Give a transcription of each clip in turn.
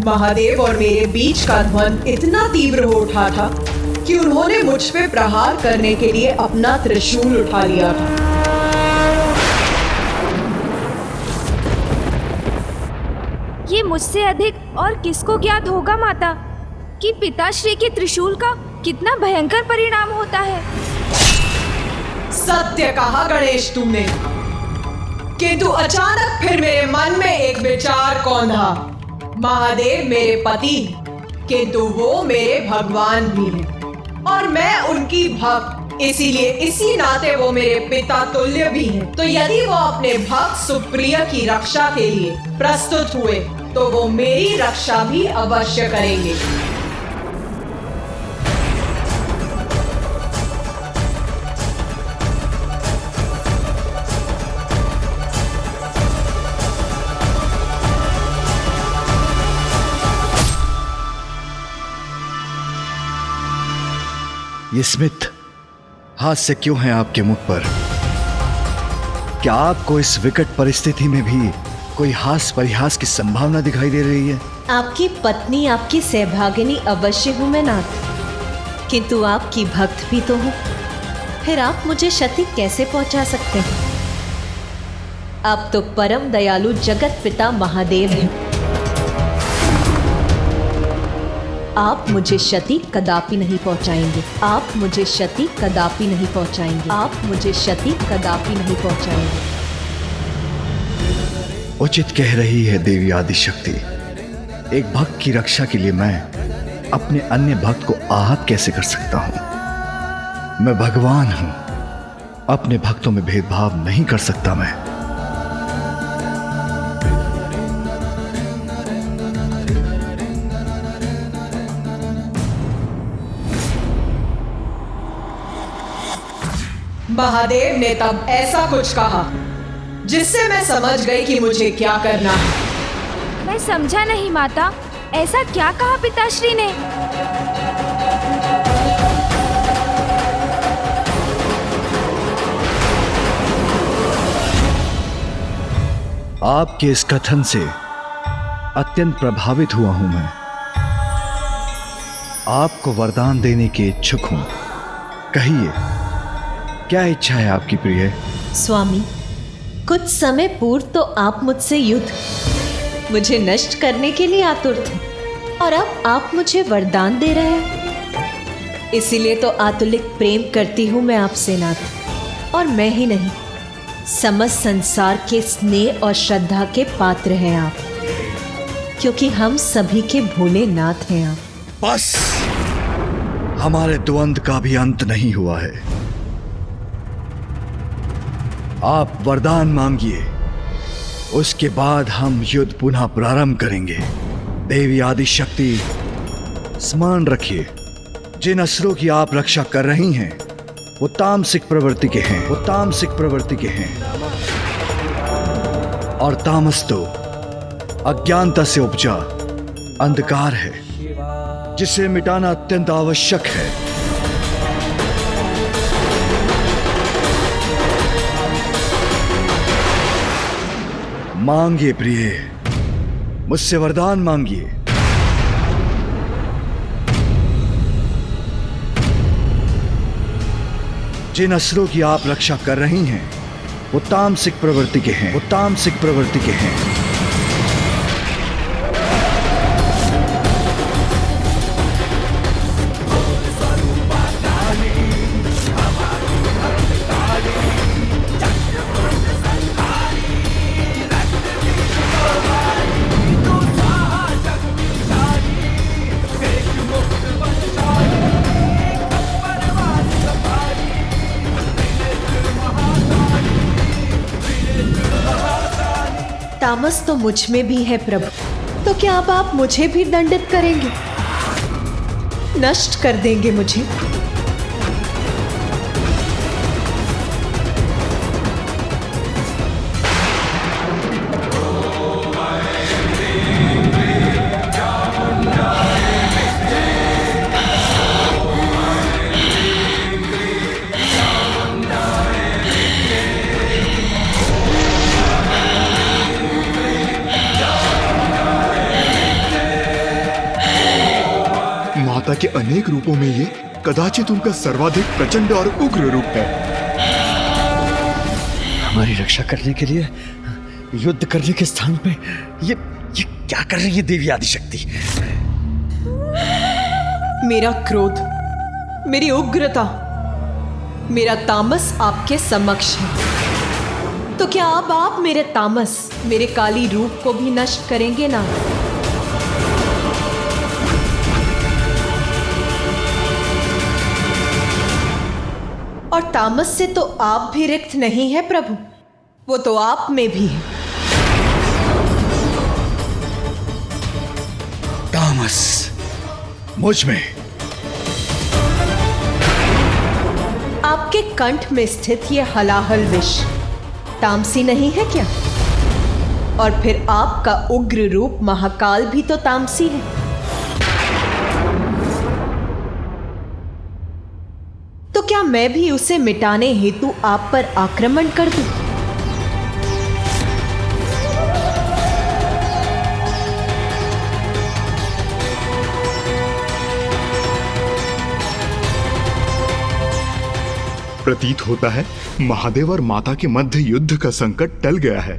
महादेव और मेरे बीच का द्वंद्व इतना तीव्र हो उठा था कि उन्होंने मुझ पे प्रहार करने के लिए अपना त्रिशूल उठा लिया था। ये मुझसे अधिक और किसको ज्ञात होगा माता कि पिताश्री के त्रिशूल का कितना भयंकर परिणाम होता है। सत्य कहा गणेश तुमने, किंतु अचानक फिर मेरे मन में एक विचार कौंधा। महादेव मेरे पति, किंतु वो मेरे भगवान भी हैं और मैं उनकी भक्त, इसीलिए इसी नाते वो मेरे पिता तुल्य भी हैं। तो यदि वो अपने भक्त सुप्रिय की रक्षा के लिए प्रस्तुत हुए तो वो मेरी रक्षा भी अवश्य करेंगे। ये स्मित, हास्य क्यों है आपके मुख पर? क्या आपको इस विकट परिस्थिति में भी कोई हास परिहास की संभावना दिखाई दे रही है? आपकी पत्नी, आपकी सहभागिनी अवश्य हूं मैं नाथ, किंतु आपकी भक्त भी तो हूं। फिर आप मुझे क्षति कैसे पहुंचा सकते हैं? आप तो परम दयालु जगत पिता महादेव हैं। आप मुझे क्षति कदापि नहीं पहुंचाएंगे। आप मुझे क्षति कदापि नहीं पहुंचाएंगे। आप मुझे क्षति कदापि नहीं पहुंचाएंगे। उचित कह रही है देवी आदिशक्ति। एक भक्त की रक्षा के लिए मैं अपने अन्य भक्त को आहत कैसे कर सकता हूं? मैं भगवान हूं, अपने भक्तों में भेदभाव नहीं कर सकता मैं। महादेव ने तब ऐसा कुछ कहा जिससे मैं समझ गई कि मुझे क्या करना है। मैं समझा नहीं माता, ऐसा क्या कहा पिताश्री ने? आपके इस कथन से अत्यंत प्रभावित हुआ हूं मैं। आपको वरदान देने के इच्छुक हूं। कहिए, क्या इच्छा है आपकी प्रिय? स्वामी, कुछ समय पूर्व तो आप मुझसे युद्ध, मुझे नष्ट करने के लिए आतुर थे, और अब आप मुझे वरदान दे रहे हैं। इसीलिए तो आतुलिक प्रेम करती हूं मैं आपसे नाथ। और मैं ही नहीं, समस्त संसार के स्नेह और श्रद्धा के पात्र हैं आप, क्योंकि हम सभी के भोले नाथ हैं आप। बस, हमारे द्वंद्व का भी अंत नहीं हुआ है। आप वरदान मांगिए, उसके बाद हम युद्ध पुनः प्रारंभ करेंगे। देवी आदिशक्ति, स्मरण रखिए, जिन असुरों की आप रक्षा कर रही हैं वो तामसिक प्रवृत्ति के हैं। वो तामसिक प्रवृत्ति के हैं, और तामस तो अज्ञानता से उपजा अंधकार है, जिसे मिटाना अत्यंत आवश्यक है। मांगिए प्रिय, मुझसे वरदान मांगिए। जिन असुरों की आप रक्षा कर रही हैं वो तामसिक प्रवृत्ति के हैं। वो तामसिक प्रवृत्ति के हैं। तामस तो मुझ में भी है प्रभु, तो क्या अब आप मुझे भी दंडित करेंगे, नष्ट कर देंगे मुझे? माता के अनेक रूपों में ये कदाचित उनका सर्वाधिक प्रचंड और उग्र रूप है। हमारी रक्षा करने के लिए युद्ध करने के स्थान पे ये क्या कर रही है देवी आदिशक्ति? मेरा क्रोध, मेरी उग्रता, मेरा तामस आपके समक्ष है। तो क्या अब आप मेरे तामस, मेरे काली रूप को भी नष्ट करेंगे ना? और तामस से तो आप भी रिक्त नहीं है प्रभु, वो तो आप में भी है। तामस मुझ में? आपके कंठ में स्थित ये हलाहल विष तामसी नहीं है क्या? और फिर आपका उग्र रूप महाकाल भी तो तामसी है। तो क्या मैं भी उसे मिटाने हेतु आप पर आक्रमण कर दूं? प्रतीत होता है महादेव और माता के मध्य युद्ध का संकट टल गया है।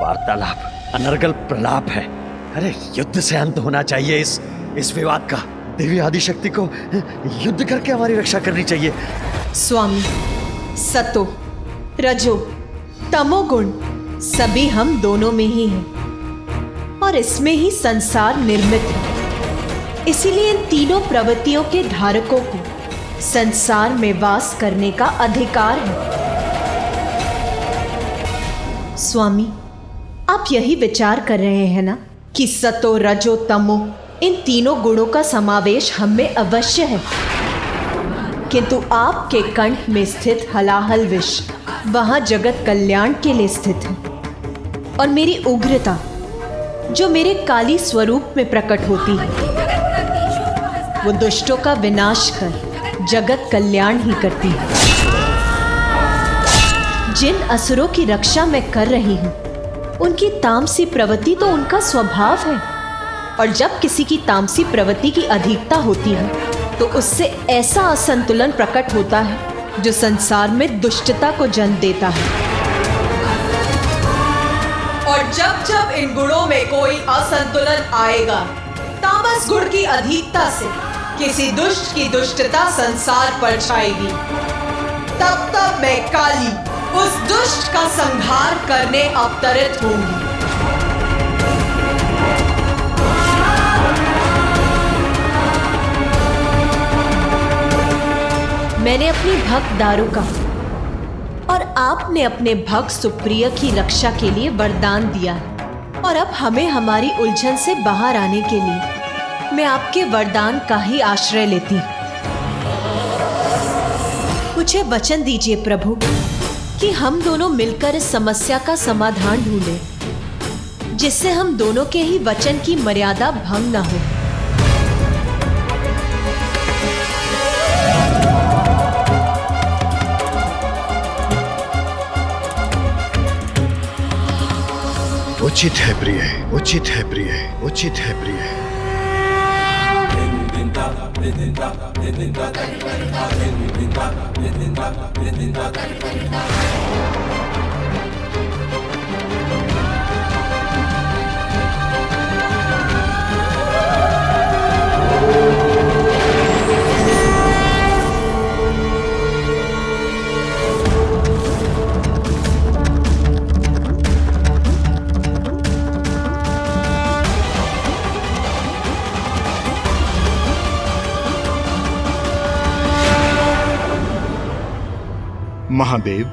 वार्तालाप अनर्गल प्रलाप है। अरे युद्ध से अंत होना चाहिए इस विवाद का। देवी आदिशक्ति को युद्ध करके हमारी रक्षा करनी चाहिए। स्वामी, सतो, रजो, तमोगुण सभी हम दोनों में ही हैं और इसमें ही संसार निर्मित है। इसीलिए इन तीनों प्रवृत्तियों के धारकों को संसार में वास करने का अधिकार है। स्वामी, आप यही विचार कर रहे हैं ना कि सतो, रजो, तमो इन तीनों गुणों का समावेश हम में अवश्य है, किंतु आपके कंठ में स्थित हलाहल विष वहां जगत कल्याण के लिए स्थित है। और मेरी उग्रता जो मेरे काली स्वरूप में प्रकट होती है, वो दुष्टों का विनाश कर जगत कल्याण ही करती है। जिन असुरों की रक्षा मैं कर रही हूं, उनकी तामसी प्रवृत्ति तो उनका स्वभाव है, और जब किसी की तामसी प्रवृत्ति की अधिकता होती है तो उससे ऐसा असंतुलन प्रकट होता है जो संसार में दुष्टता को जन्म देता है। और जब जब इन गुणों में कोई असंतुलन आएगा, तामस गुण की अधिकता से किसी दुष्ट की दुष्टता संसार पर छाएगी, तब तब मैं काली उस दुष्ट का संहार करने अवतरित होंगी। मैंने अपनी भक्त दारुका और आपने अपने भक्त सुप्रिय की रक्षा के लिए वरदान दिया है, और अब हमें हमारी उलझन से बाहर आने के लिए मैं आपके वरदान का ही आश्रय लेती। मुझे वचन दीजिए प्रभु कि हम दोनों मिलकर इस समस्या का समाधान ढूंढें, जिससे हम दोनों के ही वचन की मर्यादा भंग न हो। उचित है प्रिय, उचित है प्रिय, उचित है प्रिय। महादेव,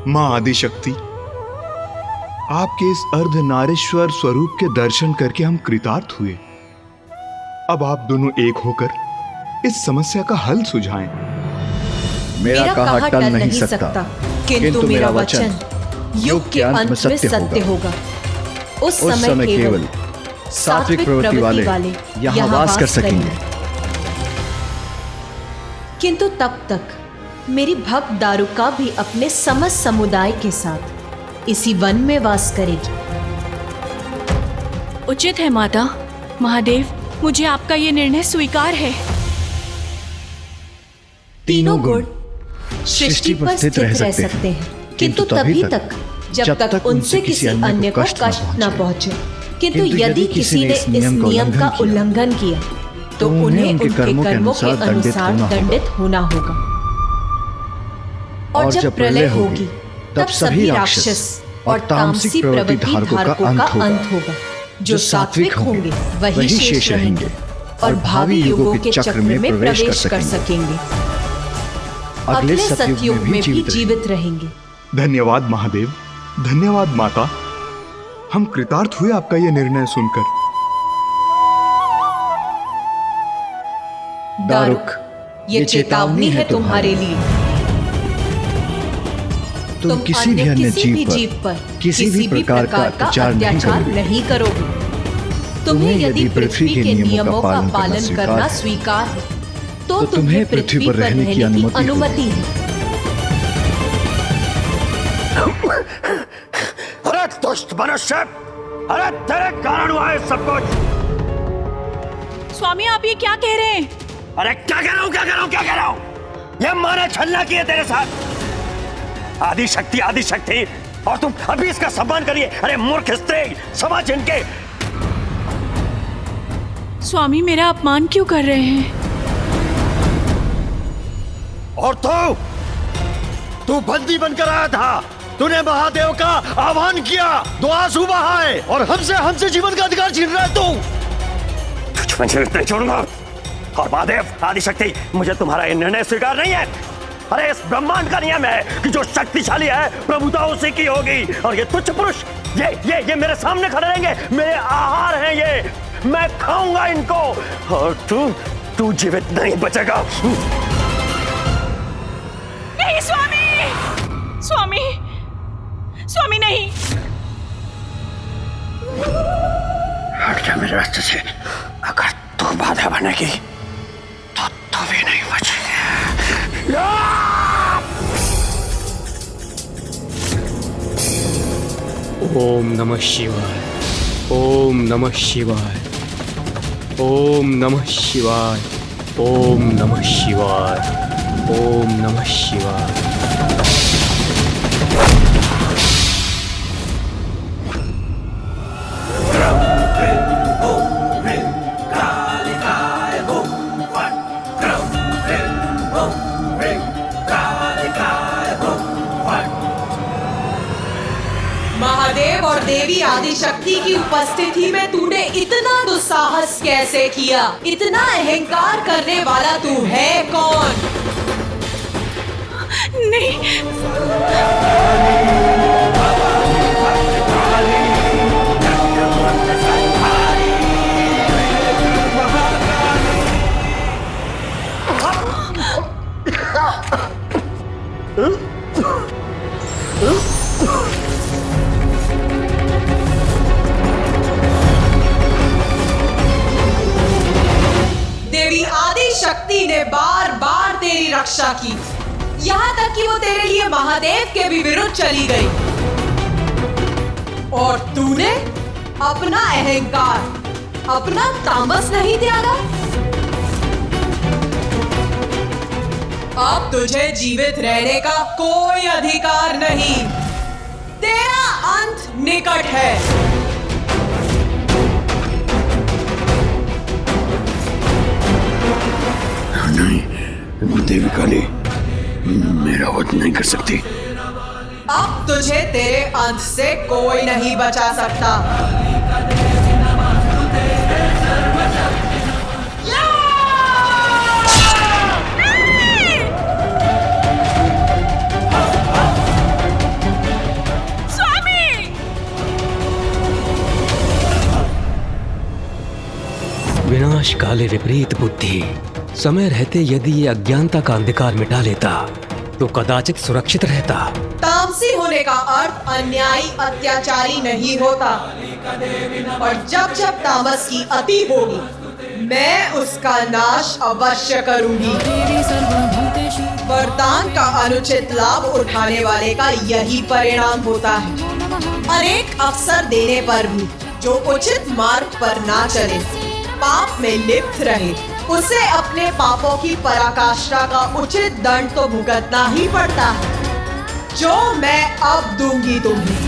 मां आदिशक्ति, आपके इस अर्धनारीश्वर स्वरूप के दर्शन करके हम कृतार्थ हुए। अब आप दोनों एक होकर इस समस्या का हल सुझाएं। मेरा कहा टल नहीं सकता, किंतु मेरा वचन युग के अंत में सत्य होगा। उस समय केवल सात्विक प्रवृत्ति वाले यहाँ वास कर सकेंगे। किंतु तब तक मेरी भक्त दारुका भी अपने समस्त समुदाय के साथ इसी वन में वास करेगी। उचित है माता। महादेव, मुझे आपका ये निर्णय स्वीकार है। तीनों गुण सृष्टि पर स्थित रह सकते हैं, किंतु तभी तक जब तक उनसे किसी अन्य को कष्ट न पहुंचे। किंतु यदि किसी ने इस नियम का उल्लंघन किया तो उन्हें उनके कर्मों के अनुसार दंडित होना होगा। और जब प्रलय होगी तब सभी राक्षस और तामसी प्रवृत्ति धारकों का अंत होगा। जो सात्विक होंगे वही शेष रहेंगे और भावी युगों के चक्र में प्रवेश कर सकेंगे। अगले सतयुग में भी जीवित रहेंगे। धन्यवाद महादेव, धन्यवाद माता। हम कृतार्थ हुए आपका यह निर्णय सुनकर। दारुक, ये चेतावनी है तुम्हारे लिए। तुम किसी भी अन्य जीव पर किसी भी प्रकार का अत्याचार नहीं करोगे। तुम्हें यदि पृथ्वी के नियमों का पालन करना स्वीकार है तो तुम्हें पृथ्वी पर रहने की अनुमति है। अरे दुष्ट मनुष्य, अरे तेरे कारण हुआ है सब कुछ। स्वामी, आप ये क्या कह रहे हैं? अरे क्या कह रहा हूँ? ये माने छलना किए तेरे साथ। आदि शक्ति, और तुम अभी इसका सम्मान करिए। अरे मूर्ख स्त्री, समझ इनके। स्वामी, मेरा अपमान क्यों कर रहे हैं? और तू बंदी बनकर आया था। तूने महादेव का आह्वान किया, दो आंसू बहाए और हमसे जीवन का अधिकार छीन रहा है तू। मुझे नहीं छोड़ूंगा। और महादेव, आदिशक्ति, मुझे तुम्हारा ये निर्णय स्वीकार नहीं है। अरे इस ब्रह्मांड का नियम है कि जो शक्तिशाली है प्रभुता उसी की होगी। और ये तुच्छ पुरुष ये मेरे सामने खड़े रहेंगे, मेरे आहार हैं ये, मैं खाऊंगा इनको। और तू जीवित नहीं बचेगा। नहीं स्वामी, नहीं। हट जा मेरे रास्ते से। अगर तू बाधा बनेगी तो तू भी नहीं बचेगी। ओम नमः शिवाय, ओम नमः शिवाय, ओम नमः शिवाय, ओम नमः शिवाय, ओम नमः शिवाय। महादेव और देवी आदिशक्ति की उपस्थिति में तूने इतना दुस्साहस कैसे किया? इतना अहंकार करने वाला तू है कौन? नहीं। देवी आदिशक्ति ने बार बार तेरी रक्षा की, यहाँ तक कि वो तेरे लिए महादेव के भी विरुद्ध चली गई। और तूने अपना अहंकार, अपना तामस नहीं त्यागा। अब तुझे जीवित रहने का कोई अधिकार नहीं। तेरा अंत निकट है। नहीं, देवी काली मेरा वध नहीं कर सकती। अब तुझे तेरे अंत से कोई नहीं बचा सकता। विनाश काले विपरीत बुद्धि। समय रहते यदि ये अज्ञानता का अंधकार मिटा लेता तो कदाचित सुरक्षित रहता। तामसी होने का अर्थ अन्यायी अत्याचारी नहीं होता। और जब जब तामस की अति होगी मैं उसका नाश अवश्य करूंगी। वरदान का अनुचित लाभ उठाने वाले का यही परिणाम होता है। अनेक अवसर देने पर भी जो उचित मार्ग पर ना चले, पाप में लिप्त रहे, उसे अपने पापों की पराकाष्ठा का उचित दंड तो भुगतना ही पड़ता है, जो मैं अब दूंगी तुम्हें।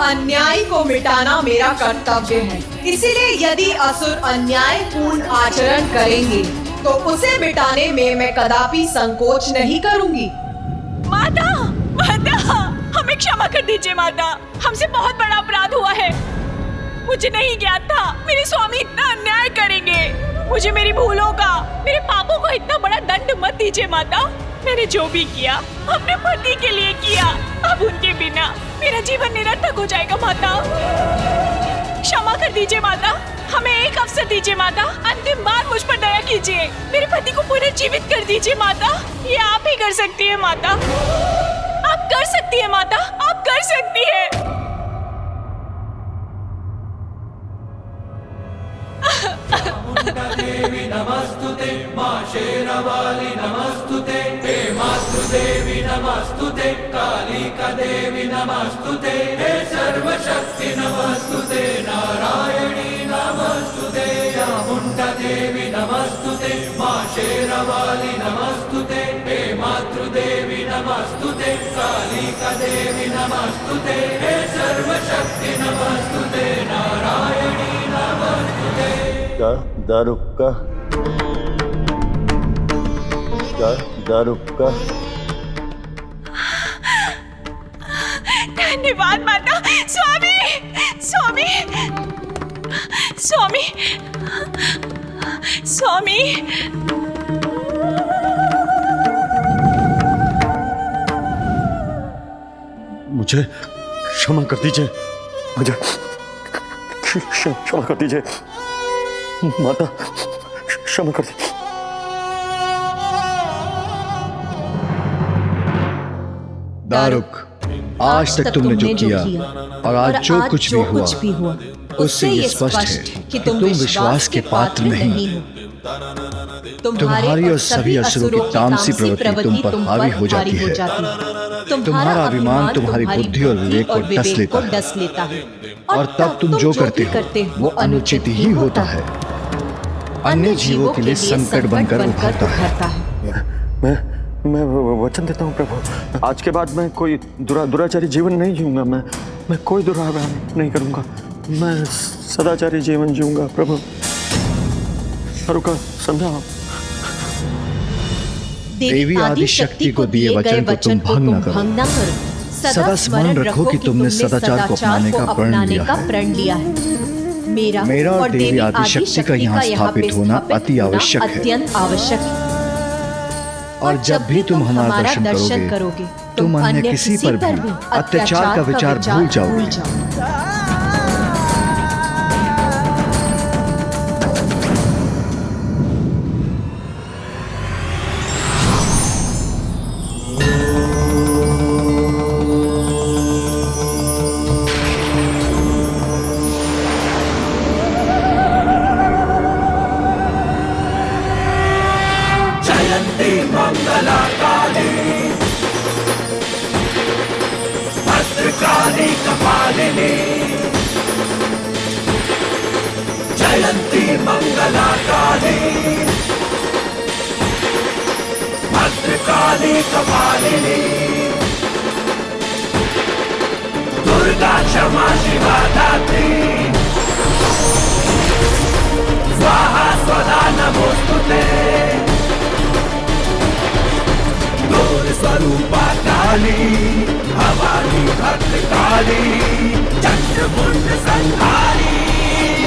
अन्याय को मिटाना मेरा कर्तव्य है, इसीलिए यदि असुर अन्यायपूर्ण आचरण करेंगे तो उसे मिटाने में मैं कदापि संकोच नहीं करूंगी। माता, माता, हमें क्षमा कर दीजिए माता, हमसे बहुत बड़ा अपराध हुआ है। मुझे नहीं ज्ञात था मेरे स्वामी इतना अन्याय करेंगे। मुझे मेरी भूलों का, मेरे पापों का इतना बड़ा दंड मत दीजिए माता। मैंने जो भी किया अपने पति के लिए किया, अब उनके बिना मेरा जीवन निरर्थक हो जाएगा माता। क्षमा कर दीजिए माता, हमें एक अवसर दीजिए माता, अंतिम बार मुझ पर दया कीजिए, मेरे पति को पुनर्जीवित कर दीजिए माता। ये आप ही कर सकती है माता, आप कर सकती है माता, आप कर सकती है। देवी नमस्तुते, मां शेरवाली नमस्तुते, हे मातृदेवी नमस्तुते, कालिका देवी नमस्तुते, हे सर्वशक्ति नमस्तुते, नारायणी नमस्तुते, चामुंडा देवी नमस्तुते, मां शेरवाली नमस्तुते, हे मातृदेवी नमस्तुते, कालिका देवी नमस्तुते, हे सर्वशक्ति नमस्तुते, नारायणी नमस्तुते। दारू का धन्यवाद माता। स्वामी, स्वामी, स्वामी, स्वामी। मुझे क्षमा कर दीजिए, मुझे क्षमा कर दीजिए माता, क्षमा कर दीजिए। दारुक, आज तक तुमने जो किया और आज जो कुछ भी हुआ उससे ये स्पष्ट है कि तुम विश्वास के पात्र नहीं हो। तुम्हारी और सभी असुरों की तामसी प्रवृत्ति तुम पर हावी हो जाती है। तुम्हारा अभिमान तुम्हारी बुद्धि और विवेक को डस लेता है और तब तुम जो करते हो वो अनुचित ही होता है, अन्य जीवों के लिए संकट बनकर उभरता है। मैं वचन देता हूँ प्रभु, आज के बाद मैं कोई दुराचारी जीवन नहीं जीऊंगा। मैं कोई दुराचार नहीं करूंगा, मैं सदाचारी जीवन जीऊंगा प्रभु। समझाओ। देवी आदि शक्ति को दिए वचन को तुम भंग न करो। सदा स्मरण रखो कि तुमने सदाचार को अपनाने का प्रण लिया है। मेरा और देवी आदि शक्ति का यहाँ स्थापित होना अति आवश्यक है। अत्यंत आवश्यक है। और जब भी तुम हमारा दर्शन करोगे तुम अन्य किसी पर भी अत्याचार का विचार भूल जाओगे। जयंती मंगला काली, भद्रकाली कपालिनी, दुर्गा क्षमा शिवा दात्री, स्वाहा स्वधा नमोस्तुते, दूर स्वरूपा काली, भवानी भद्रकाली, चंद्रमुंड संहारी,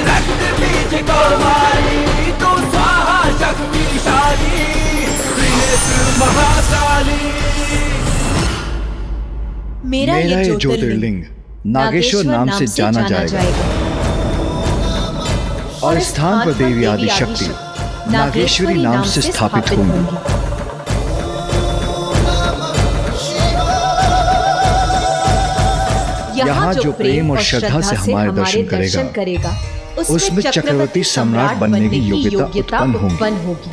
रक्त बीज कौमारी, तू स्वाहा शक्तिशाली, त्रिनेत्र महाकाली। मेरा ये ज्योतिर्लिंग नागेश्वर नाम से जाना जाएगा और स्थान पर देवी आदि शक्ति नागेश्वरी नाम से स्थापित होंगी। यहाँ जो प्रेम और श्रद्धा से हमारे दर्शन करेगा उसमें चक्रवर्ती सम्राट बनने की योग्यता उत्पन्न होगी।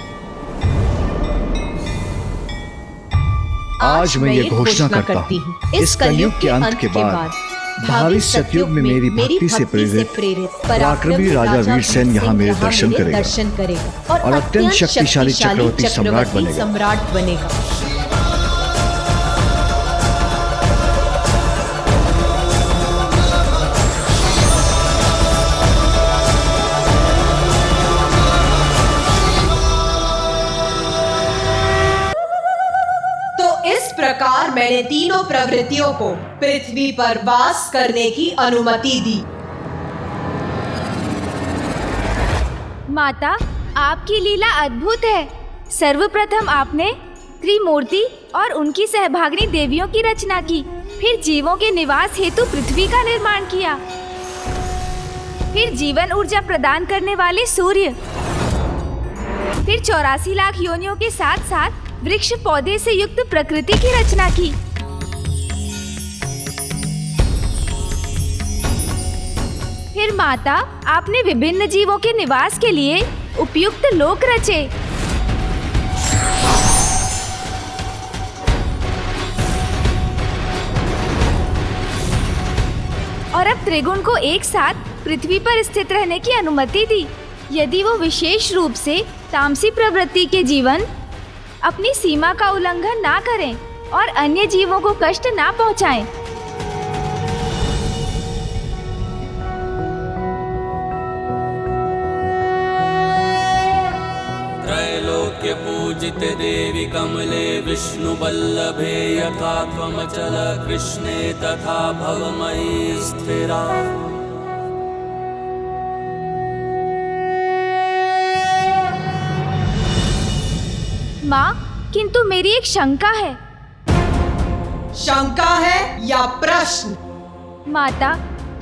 आज मैं ये घोषणा करता हूँ, इस कलयुग के अंत के बाद भावी सतयुग में मेरी भक्ति से प्रेरित पराक्रमी राजा वीरसेन यहाँ मेरे दर्शन करेगा और अत्यंत शक्तिशाली चक्रवर्ती सम्राट बनेगा। इस प्रकार मैंने तीनों प्रवृत्तियों को पृथ्वी पर वास करने की अनुमति दी। माता, आपकी लीला अद्भुत है। सर्वप्रथम आपने त्रिमूर्ति और उनकी सहभागिनी देवियों की रचना की, फिर जीवों के निवास हेतु पृथ्वी का निर्माण किया, फिर जीवन ऊर्जा प्रदान करने वाले सूर्य, फिर 84 लाख योनियों के साथ साथ वृक्ष पौधे से युक्त प्रकृति की रचना की। फिर माता, आपने विभिन्न जीवों के निवास के लिए उपयुक्त लोक रचे। और अब त्रिगुण को एक साथ पृथ्वी पर स्थित रहने की अनुमति दी, यदि वो विशेष रूप से तामसी प्रवृत्ति के जीवन अपनी सीमा का उल्लंघन ना करें और अन्य जीवों को कष्ट ना पहुंचाएं। त्रैलोक्य पूजित देवी कमले विष्णु बल्लभे यथा त्वमचल कृष्णे तथा भवमयी स्थिरा। माँ, किंतु मेरी एक शंका है। शंका है या प्रश्न? माता,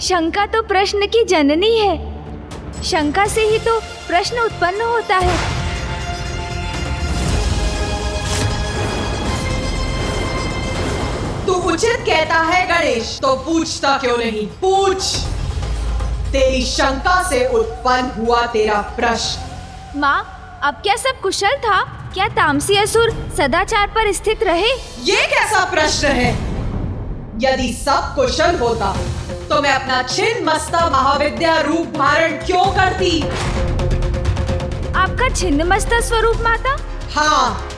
शंका तो प्रश्न की जननी है। शंका से ही तो प्रश्न उत्पन्न होता है। तू उचित कहता है गणेश, तो पूछता क्यों नहीं? पूछ। तेरी शंका से उत्पन्न हुआ तेरा प्रश्न। माँ, अब क्या सब कुशल था? क्या तामसी असुर सदाचार पर स्थित रहे? ये कैसा प्रश्न है? यदि सब कुशल होता तो मैं अपना छिन्नमस्ता महाविद्या रूप धारण क्यों करती? आपका छिन्नमस्ता स्वरूप माता? हाँ,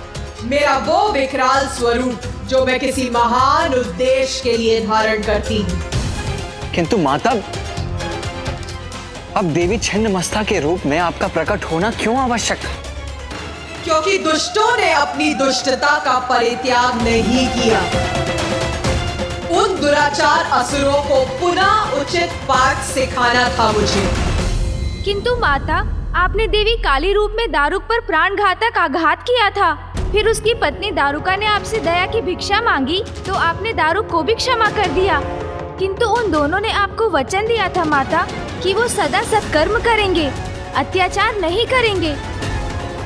मेरा वो विकराल स्वरूप जो मैं किसी महान उद्देश्य के लिए धारण करती हूँ। किंतु माता, अब देवी छिन्नमस्ता के रूप में आपका प्रकट होना क्यों आवश्यक था? क्योंकि दुष्टों ने अपनी दुष्टता का परित्याग नहीं किया। उन दुराचार असुरों को पुनः उचित पाठ सिखाना था मुझे। किंतु माता, आपने देवी काली रूप में दारुक पर प्राणघातक आघात किया था। फिर उसकी पत्नी दारुका ने आपसे दया की भिक्षा मांगी तो आपने दारुक को भी क्षमा कर दिया। किंतु उन दोनों ने आपको वचन दिया था माता कि वो सदा सत्कर्म करेंगे, अत्याचार नहीं करेंगे।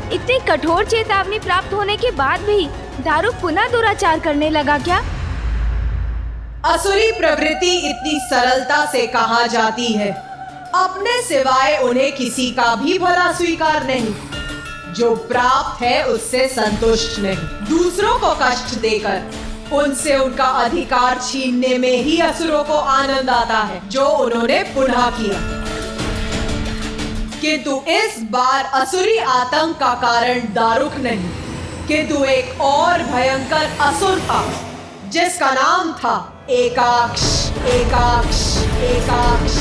इतनी कठोर चेतावनी प्राप्त होने के बाद भी दारुक पुनः दुराचार करने लगा क्या? असुरी प्रवृत्ति इतनी सरलता से कहा जाती है। अपने सिवाय उन्हें किसी का भी भला स्वीकार नहीं। जो प्राप्त है उससे संतुष्ट नहीं। दूसरों को कष्ट देकर उनसे उनका अधिकार छीनने में ही असुरों को आनंद आता है, जो उन्होंने पुनः किया। किंतु इस बार असुरी आतंक का कारण दारुक नहीं, किंतु एक और भयंकर असुर था जिसका नाम था एकाक्ष। एकाक्ष, एकाक्ष।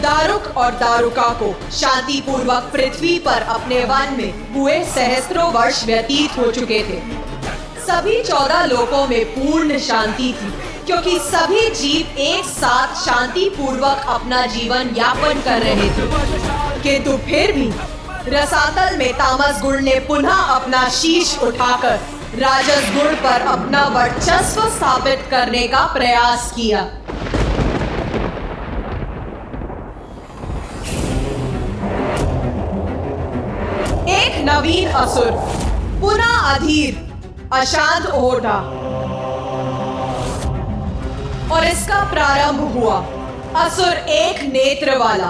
दारुक और दारुका को शांति पूर्वक पृथ्वी पर अपने वन में हुए सहस्त्रों वर्ष व्यतीत हो चुके थे। सभी 14 लोकों में पूर्ण शांति थी, क्योंकि सभी जीव एक साथ शांति पूर्वक अपना जीवन यापन कर रहे थे। किंतु फिर भी रसातल में तामस गुण ने पुनः अपना शीश उठाकर राजस गुण पर अपना वर्चस्व स्थापित करने का प्रयास किया। एक नवीन असुर पुनः अधीर अशांत हो उठा और इसका प्रारंभ हुआ। असुर एक नेत्र वाला,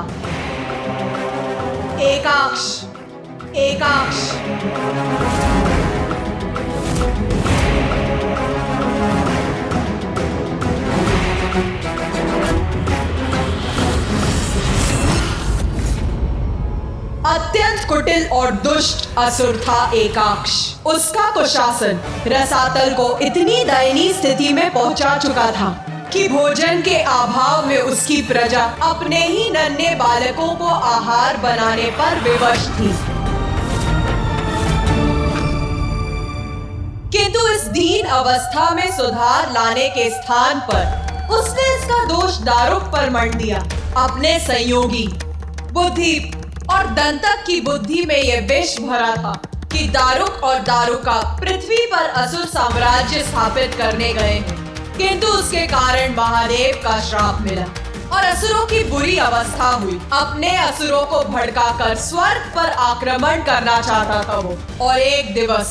एकाक्ष, एकाक्ष। अत्यंत कुटिल और दुष्ट असुर था एकाक्ष। उसका कुशासन रसातल को इतनी दयनीय स्थिति में पहुंचा चुका था कि भोजन के अभाव में उसकी प्रजा अपने ही नन्हे बालकों को आहार बनाने पर विवश थी। किंतु इस दीन अवस्था में सुधार लाने के स्थान पर उसने इसका दोष दारुक पर मढ़ दिया। अपने संयोगी बुद्धि और दंतक की बुद्धि में यह विष भरा था कि दारुक और दारुका पृथ्वी पर असुर साम्राज्य स्थापित करने गए, किंतु उसके कारण महादेव का श्राप मिला और असुरों की बुरी अवस्था हुई। अपने असुरों को भड़काकर स्वर्ग पर आक्रमण करना चाहता था वो। और एक दिवस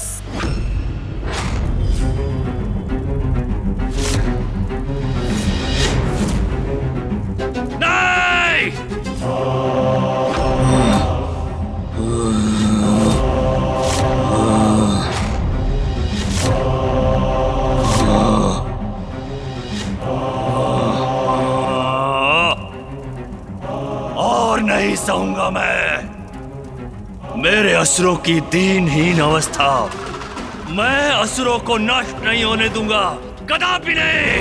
नहीं सहूंगा मैं मेरे असुरों की दीनहीन अवस्था। मैं असुरों को नष्ट नहीं होने दूंगा, कदापि नहीं।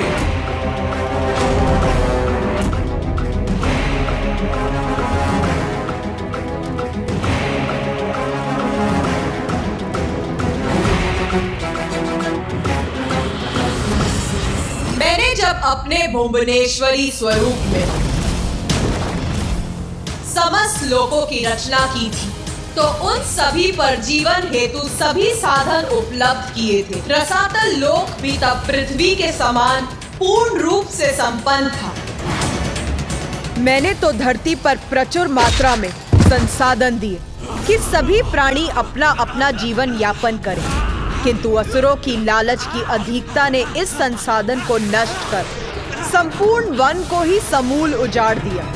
मैंने जब अपने भुवनेश्वरी स्वरूप में समस्त लोकों की रचना की थी तो उन सभी पर जीवन हेतु सभी साधन उपलब्ध किए थे। रसातल लोक भी तब पृथ्वी के समान पूर्ण रूप से संपन्न था। मैंने तो धरती पर प्रचुर मात्रा में संसाधन दिए कि सभी प्राणी अपना अपना जीवन यापन करें, किंतु असुरों की लालच की अधिकता ने इस संसाधन को नष्ट कर संपूर्ण वन को ही समूल उजाड़ दिया।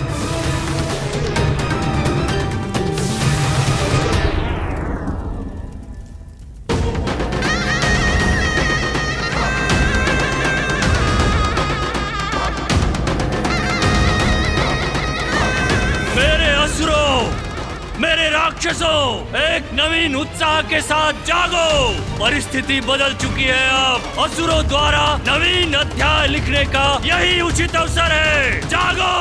मेरे राक्षसों, एक नवीन उत्साह के साथ जागो। परिस्थिति बदल चुकी है। अब असुरों द्वारा नवीन अध्याय लिखने का यही उचित अवसर है। जागो।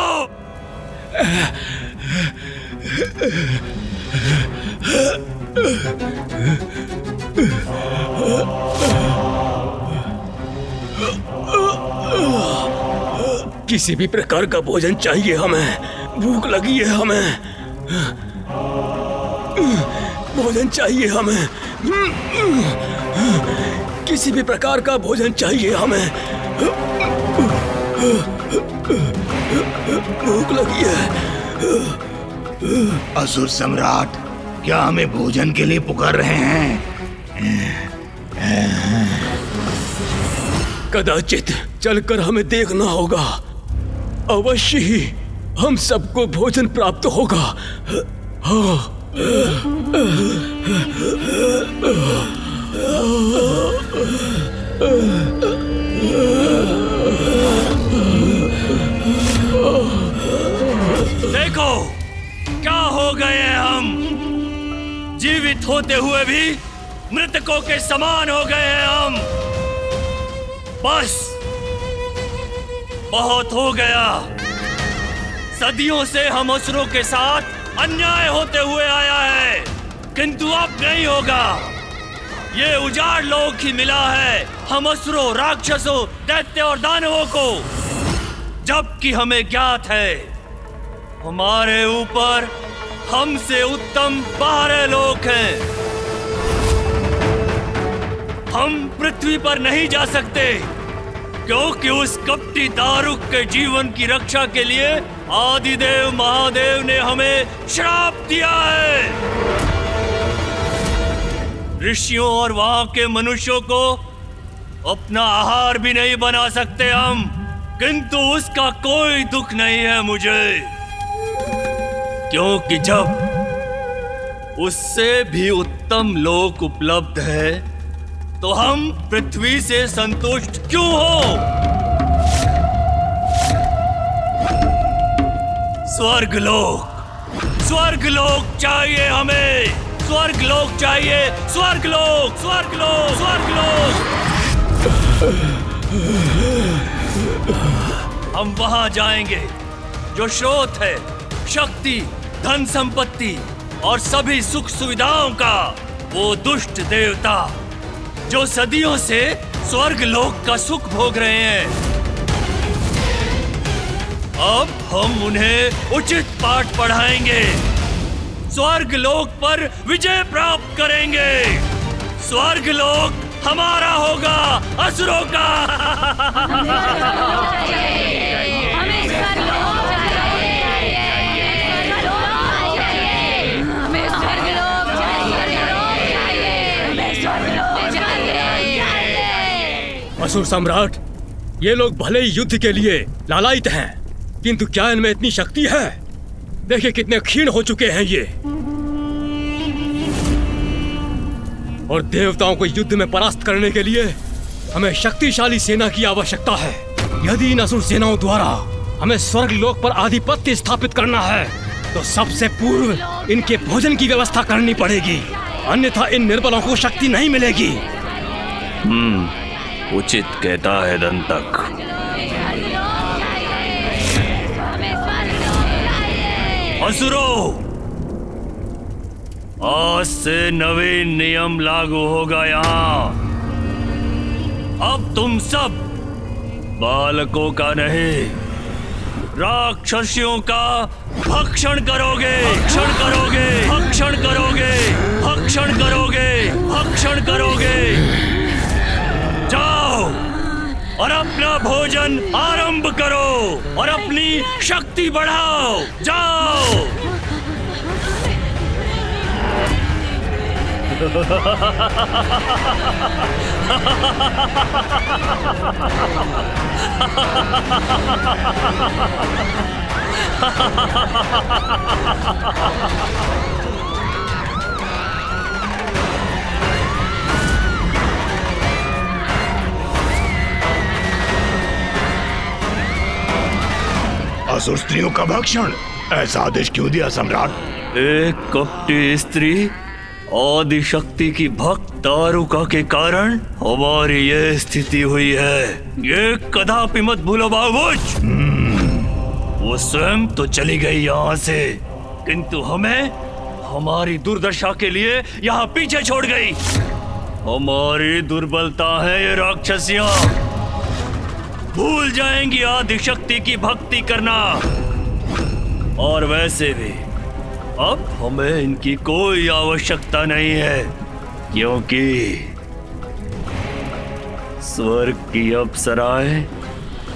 किसी भी प्रकार का भोजन चाहिए हमें। भूख लगी है हमें। भोजन चाहिए हमें। किसी भी प्रकार का भोजन चाहिए हमें। भूख लगी है। असुर सम्राट, क्या हमें भोजन के लिए पुकार रहे हैं? कदाचित चलकर हमें देखना होगा। अवश्य ही हम सबको भोजन प्राप्त होगा। हाँ। देखो क्या हो गए हैं हम। जीवित होते हुए भी मृतकों के समान हो गए हैं हम। बस बहुत हो गया। सदियों से हम असुरों के साथ अन्याय होते हुए आया है, किंतु अब नहीं होगा। ये उजाड़ लोक ही मिला है हम असुरों, राक्षसों, दैत्य और दानवों को, जबकि हमें ज्ञात है हमारे ऊपर हमसे उत्तम 12 लोक हैं। हम पृथ्वी पर नहीं जा सकते क्योंकि उस कपटी दारुक के जीवन की रक्षा के लिए आदिदेव महादेव ने हमें श्राप दिया है। ऋषियों और वहां के मनुष्यों को अपना आहार भी नहीं बना सकते हम, किंतु उसका कोई दुख नहीं है मुझे, क्योंकि जब उससे भी उत्तम लोक उपलब्ध है, तो हम पृथ्वी से संतुष्ट क्यों हो? स्वर्गलोक, स्वर्गलोक चाहिए हमें, स्वर्गलोक चाहिए, स्वर्गलोक, स्वर्गलोक, स्वर्गलोक। हम वहां जाएंगे जो स्रोत है शक्ति, धन संपत्ति और सभी सुख सुविधाओं का, वो दुष्ट देवता जो सदियों से स्वर्गलोक का सुख भोग रहे हैं। अब हम उन्हें उचित पाठ पढ़ाएंगे, स्वर्गलोक पर विजय प्राप्त करेंगे। स्वर्गलोक हमारा होगा, असुरों का। असुर सम्राट, ये लोग भले ही युद्ध के लिए लालायित हैं, किंतु क्या इनमें इतनी शक्ति है? देखिए कितने क्षीण हो चुके हैं ये। और देवताओं को युद्ध में परास्त करने के लिए हमें शक्तिशाली सेना की आवश्यकता है। यदि इन असुर सेनाओं द्वारा हमें स्वर्गलोक पर आधिपत्य स्थापित करना है, तो सबसे पूर्व इनके भोजन की व्यवस्था करनी पड़ेगी, अन्यथा इन निर्बलों को शक्ति नहीं मिलेगी। उचित कहता है दंतक। असुरों, आज से नवीन नियम लागू होगा यहाँ। अब तुम सब बालकों का नहीं, राक्षसियों का भक्षण करोगे, भक्षण करोगे, भक्षण करोगे, भक्षण करोगे, भक्षण करोगे। जाओ और अपना भोजन आरंभ करो और अपनी शक्ति बढ़ाओ। जाओ। असुर स्त्रियों का भक्षण, ऐसा आदेश क्यों दिया सम्राट? एक कपटी स्त्री आदि शक्ति की भक्त दारुका के कारण हमारी ये स्थिति हुई है। ये कदापि मत भूलो बाबूज। वो स्वयं तो चली गई यहाँ से, किंतु हमें हमारी दुर्दशा के लिए यहाँ पीछे छोड़ गई। हमारी दुर्बलता है ये राक्षसियाँ, भूल जाएंगी आदि शक्ति की भक्ति करना। और वैसे भी अब हमें इनकी कोई आवश्यकता नहीं है, क्योंकि स्वर्ग की अप्सराएं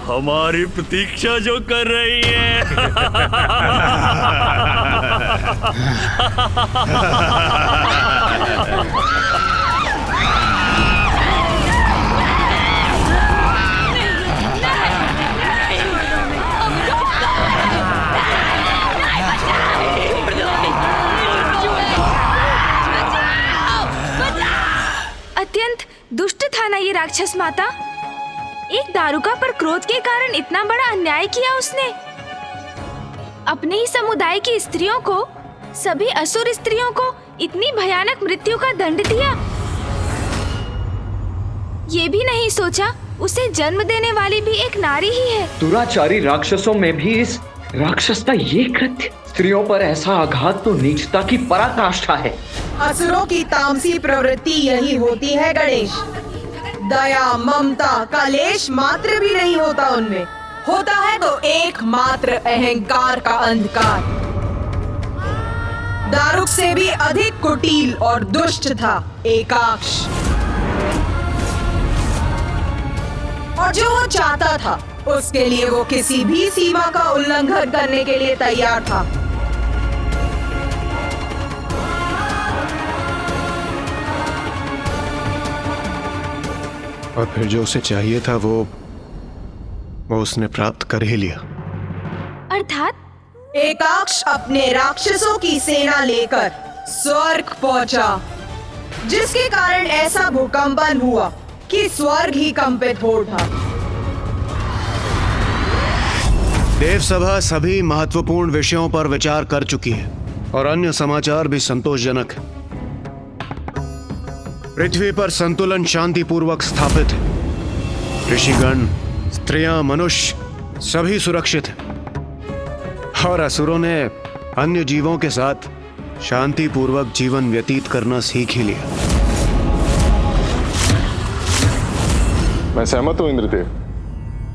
हमारी प्रतीक्षा जो कर रही है। अत्यंत दुष्ट था ना ये राक्षस माता। एक दारुका पर क्रोध के कारण इतना बड़ा अन्याय किया उसने। अपने ही समुदाय की स्त्रियों को, सभी असुर स्त्रियों को इतनी भयानक मृत्यु का दंड दिया। ये भी नहीं सोचा उसे जन्म देने वाली भी एक नारी ही है। दुराचारी राक्षसों में भी इस राक्षस का ये कृत्य, स्त्रियों पर ऐसा आघात तो नीचता की पराकाष्ठा है। असुरों की तामसी प्रवृत्ति यही होती है गणेश। दया, ममता का लेश मात्र भी नहीं होता उनमें, होता है तो एकमात्र अहंकार का अंधकार। दारुक से भी अधिक कुटिल और दुष्ट था एकाक्ष, और जो वो चाहता था उसके लिए वो किसी भी सीमा का उल्लंघन करने के लिए तैयार था। और फिर जो उसे चाहिए था वो उसने प्राप्त कर ही लिया। अर्थात एकाक्ष अपने राक्षसों की सेना लेकर स्वर्ग पहुंचा, जिसके कारण ऐसा भूकंपन हुआ कि स्वर्ग ही कंपित हो उठा। देव सभा सभी महत्वपूर्ण विषयों पर विचार कर चुकी है और अन्य समाचार भी संतोषजनक है। पृथ्वी पर संतुलन शांतिपूर्वक स्थापित है। ऋषिगण, स्त्रियां, मनुष्य सभी सुरक्षित हैं और असुरों ने अन्य जीवों के साथ शांतिपूर्वक जीवन व्यतीत करना सीख ही लिया। मैं सहमत हूं इंद्रदेव।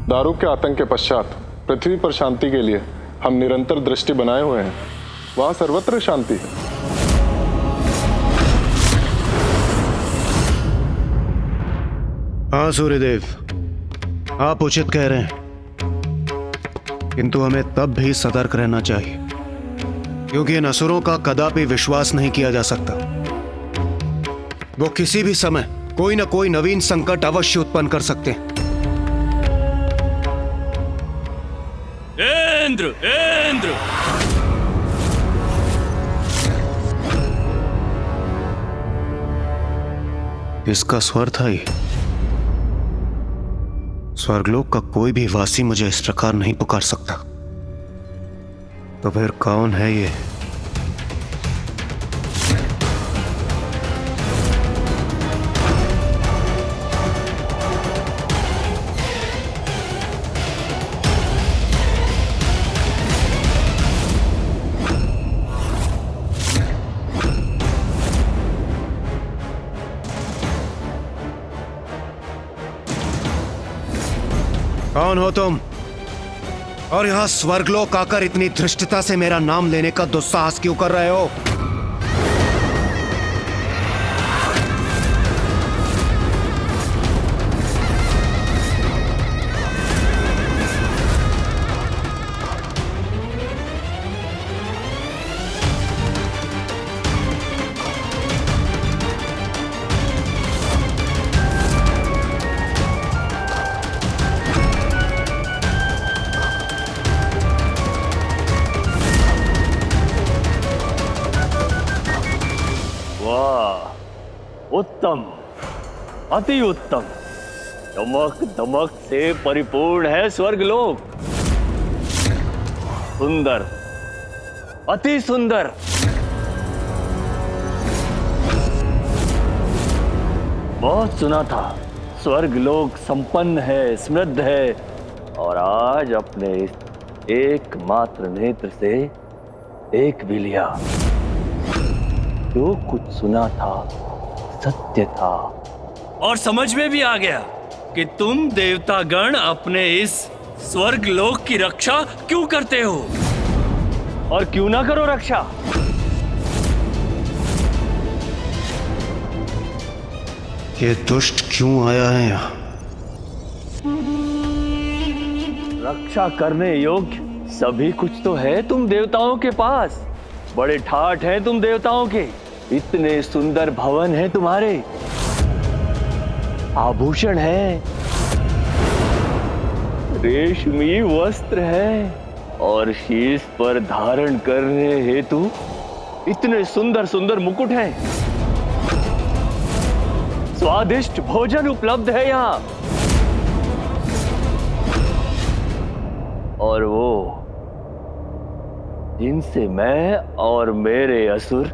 दारूक के आतंक के पश्चात पृथ्वी पर शांति के लिए हम निरंतर दृष्टि बनाए हुए हैं। वहां सर्वत्र शांति है। हाँ सूर्यदेव, आप उचित कह रहे हैं, किंतु हमें तब भी सतर्क रहना चाहिए, क्योंकि इन असुरों का कदापि विश्वास नहीं किया जा सकता। वो किसी भी समय कोई न कोई नवीन संकट अवश्य उत्पन्न कर सकते हैं। इंद्र, इंद्र! इसका स्वर था ये। स्वर्गलोक का कोई भी वासी मुझे इस प्रकार नहीं पुकार सकता। तो फिर कौन है ये? कौन हो तुम? और यहां स्वर्गलोक आकर इतनी धृष्टता से मेरा नाम लेने का दुस्साहस क्यों कर रहे हो? उत्तम, अति उत्तम। चमक दमक से परिपूर्ण है स्वर्गलोक। सुंदर, अति सुंदर। बहुत सुना था स्वर्गलोक संपन्न है, समृद्ध है, और आज अपने इस एकमात्र नेत्र से देख भी लिया। जो कुछ सुना था सत्य था, और समझ में भी आ गया कि तुम देवतागण अपने इस स्वर्गलोक की रक्षा क्यों करते हो। और क्यों ना करो रक्षा। ये दुष्ट क्यों आया है यहाँ? रक्षा करने योग्य सभी कुछ तो है तुम देवताओं के पास। बड़े ठाठ हैं तुम देवताओं के। इतने सुंदर भवन हैं तुम्हारे, आभूषण है, रेशमी वस्त्र है, और शीश पर धारण करने हेतु इतने सुंदर सुंदर मुकुट हैं। स्वादिष्ट भोजन उपलब्ध है यहाँ। और वो जिनसे मैं और मेरे असुर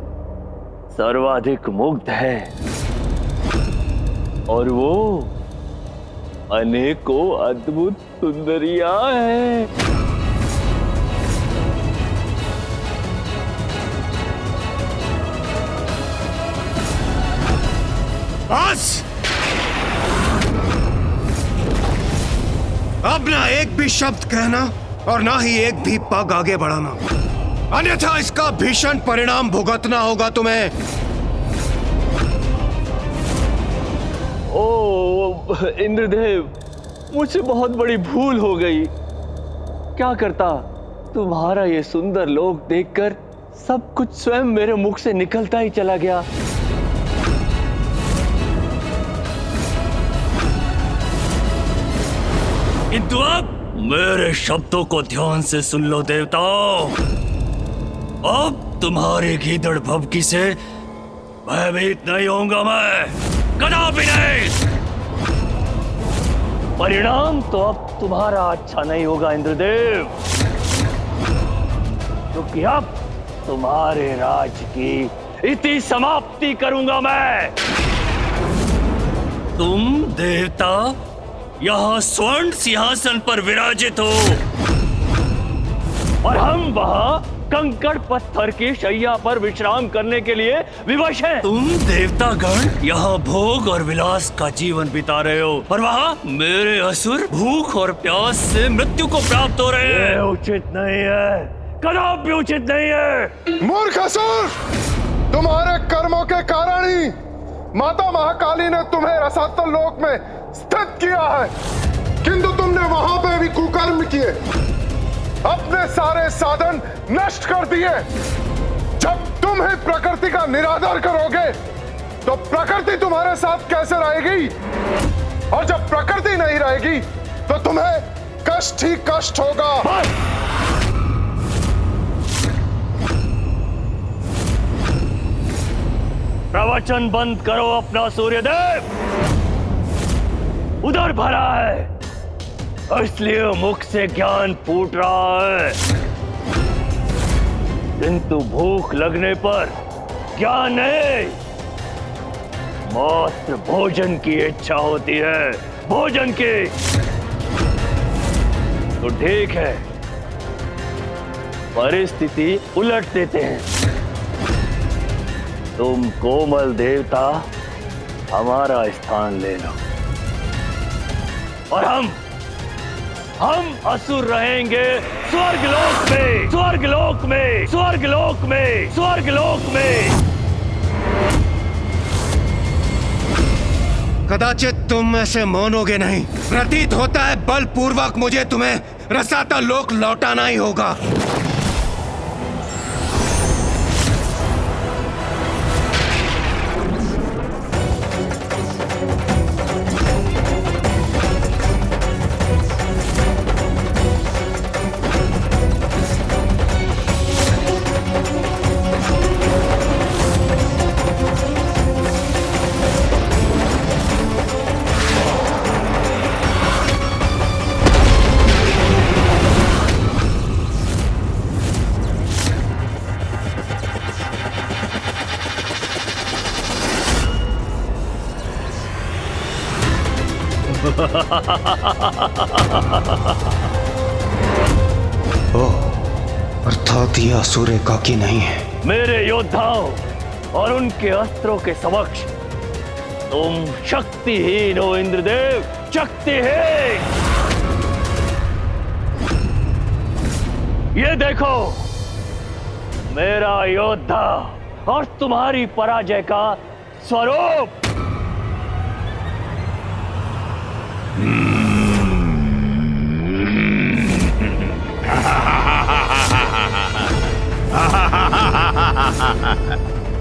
सर्वाधिक मुग्ध है, और वो अनेकों अद्भुत सुंदरियां हैं। बस! अब ना एक भी शब्द कहना और ना ही एक भी पग आगे बढ़ाना, अन्यथा इसका भीषण परिणाम भुगतना होगा तुम्हें। ओ इंद्रदेव, मुझसे बहुत बड़ी भूल हो गई। क्या करता, तुम्हारा ये सुंदर लोक देखकर सब कुछ स्वयं मेरे मुख से निकलता ही चला गया। किंतु अब मेरे शब्दों को ध्यान से सुन लो देवताओं। अब तुम्हारे गीदड़ भभकी से भयभीत नहीं होऊंगा मैं, कदापि नहीं। परिणाम तो अब तुम्हारा अच्छा नहीं होगा इंद्रदेव, क्योंकि अब तुम्हारे राज की इति समाप्ति करूंगा मैं। तुम देवता यहाँ स्वर्ण सिंहासन पर विराजित हो और हम वहाँ कंकड़ पत्थर की शैया पर विश्राम करने के लिए विवश हैं। तुम देवतागण यहाँ भोग और विलास का जीवन बिता रहे हो और वहाँ मेरे असुर भूख और प्यास से मृत्यु को प्राप्त हो रहे हैं। उचित नहीं है, कदापि उचित नहीं है। मूर्ख असुर, तुम्हारे कर्मों के कारण ही माता महाकाली ने तुम्हें रसातल लोक में स्थित किया है, किंतु तुमने वहां पे भी कुकर्म किए, अपने सारे साधन नष्ट कर दिए। जब तुम ही प्रकृति का निरादर करोगे तो प्रकृति तुम्हारे साथ कैसे रहेगी, और जब प्रकृति नहीं रहेगी तो तुम्हें कष्ट ही कष्ट होगा। प्रवचन बंद करो अपना सूर्यदेव, उधर भरा है इसलिए मुख से ज्ञान फूट रहा है, किंतु भूख लगने पर ज्ञान नहीं, मात्र भोजन की इच्छा होती है, भोजन की। तो ठीक है, परिस्थिति उलट देते हैं। तुम कोमल देवता हमारा स्थान ले लो और हम असुर रहेंगे स्वर्गलोक में, स्वर्गलोक में, स्वर्गलोक में, स्वर्गलोक में। कदाचित तुम ऐसे मानोगे नहीं। प्रतीत होता है बलपूर्वक मुझे तुम्हें रसातल लोक लौटाना ही होगा। अर्थात यह असुर एकाकी नहीं है। मेरे योद्धाओं और उनके अस्त्रों के समक्ष तुम शक्तिहीन हो इंद्रदेव, शक्तिहीन। ये देखो मेरा योद्धा और तुम्हारी पराजय का स्वरूप।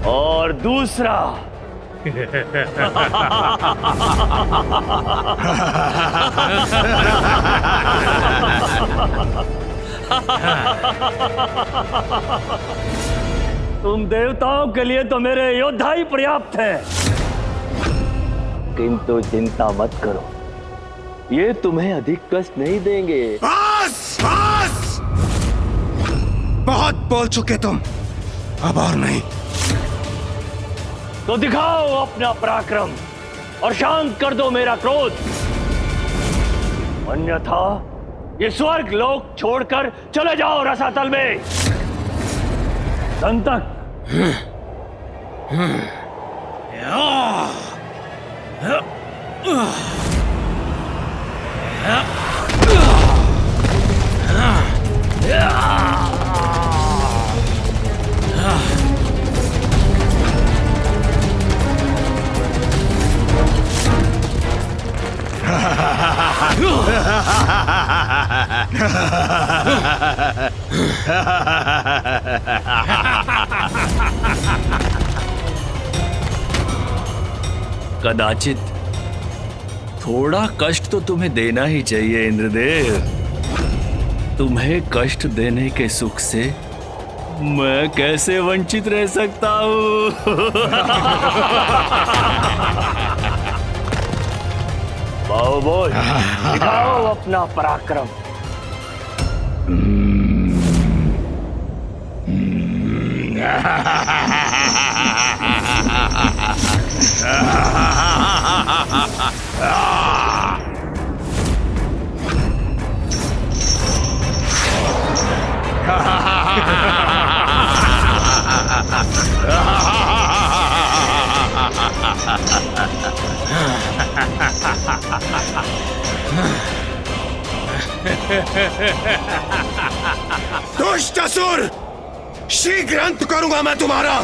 और दूसरा तुम देवताओं के लिए तो मेरे योद्धा ही पर्याप्त हैं, किंतु चिंता मत करो, ये तुम्हें अधिक कष्ट नहीं देंगे। बस बस, बहुत बोल चुके तुम, अब और नहीं। तो दिखाओ अपना पराक्रम और शांत कर दो मेरा क्रोध, अन्यथा ये स्वर्ग लोक छोड़कर चले जाओ रसातल में। संतक कदाचित थोड़ा कष्ट तो तुम्हें देना ही चाहिए इंद्रदेव। तुम्हें कष्ट देने के सुख से मैं कैसे वंचित रह सकता हूँ? बोल, दिखाओ अपना पराक्रम। दुष्ट असुर, शीघ्र अंत करूंगा मैं तुम्हारा।